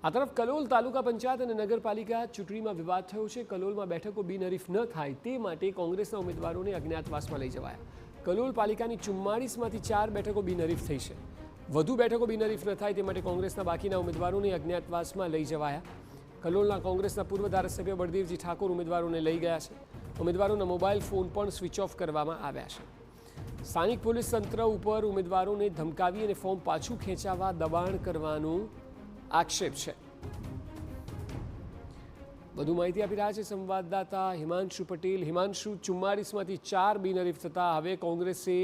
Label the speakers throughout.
Speaker 1: આ તરફ કલોલ તાલુકા પંચાયત અને નગરપાલિકા ચૂંટણીમાં વિવાદ થયો છે। કલોલમાં બેઠકો બિનહરીફ ન થાય તે માટે કોંગ્રેસના ઉમેદવારોને અજ્ઞાતવાસમાં લઈ જવાયા। કલોલ પાલિકાની 44માંથી 4 બેઠકો બિનહરીફ થઈ છે। વધુ બેઠકો બિનહરીફ ન થાય તે માટે કોંગ્રેસના બાકીના ઉમેદવારોને અજ્ઞાતવાસમાં લઈ જવાયા। કલોલના કોંગ્રેસના પૂર્વ ધારાસભ્ય બળદેવજી ઠાકોર ઉમેદવારોને લઈ ગયા છે। ઉમેદવારોના મોબાઈલ ફોન પણ સ્વિચ ઓફ કરવામાં આવ્યા છે। સ્થાનિક પોલીસ તંત્ર ઉપર ઉમેદવારોને ધમકાવી અને ફોર્મ પાછું ખેંચાવવા દબાણ કરવાનું આક્ષેપ છે। વધુ માહિતી આપી રહ્યા છે સંવાદદાતા હિમાંશુ પટેલ। હિમાંશુ, 44માંથી 4 બિનહરીફ થતા હવે કોંગ્રેસે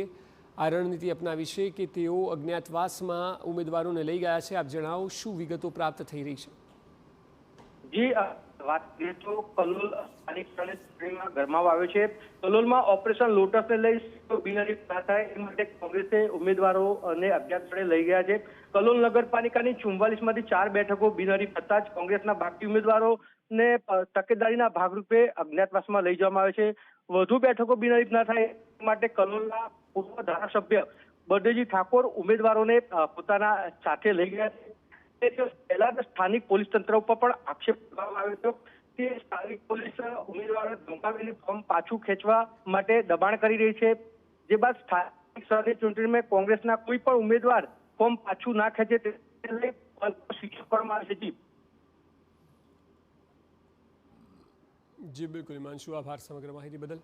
Speaker 1: આ રણનીતિ અપનાવી છે કે તેઓ અજ્ઞાતવાસમાં ઉમેદવારોને લઈ ગયા છે। આપ જણાવો, શું વિગતો પ્રાપ્ત થઈ રહી છે?
Speaker 2: જી, વાત કરીએ તો કલોલ સ્થાનિક ચૂંટણીમાં ગરમાવો આવ્યો છે। કલોલમાં ઓપરેશન લોટસને લઈ બિનહરીફ ના થાય એ માટે કોંગ્રેસે ઉમેદવારોને અજ્ઞાત સ્થળે લઈ ગયા છે। કલોલ નગરપાલિકાની 44માંથી 4 બેઠકો બિનહરીફ થતા જ કોંગ્રેસના બાકી ઉમેદવારોને તકેદારીના ભાગરૂપે અજ્ઞાતવાસમાં લઈ જવામાં આવે છે। વધુ બેઠકો બિનહરીફ ના થાય માટે કલોલના પૂર્વ ધારાસભ્ય બળદેવજી ઠાકોર ઉમેદવારોને પોતાના સાથે લઈ ગયા છે। પહેલા સ્થાનિક પોલીસ તંત્ર ઉપર પણ આક્ષેપ કરવામાં આવ્યો હતો કે સ્થાનિક પોલીસ ઉમેદવારોને ધમકાવીને ફોર્મ પાછું ખેંચવા માટે દબાણ કરી રહી છે। જે બાદ સ્થાનિક સ્તરની ચૂંટણીમાં કોંગ્રેસના કોઈ પણ ઉમેદવાર ફોર્મ પાછું ના ખેંચે તે લઈ શિક્ષા કરવામાં આવે છે।
Speaker 1: જી બિલકુલ હિમાંશુ, આભાર સમગ્ર માહિતી બદલ।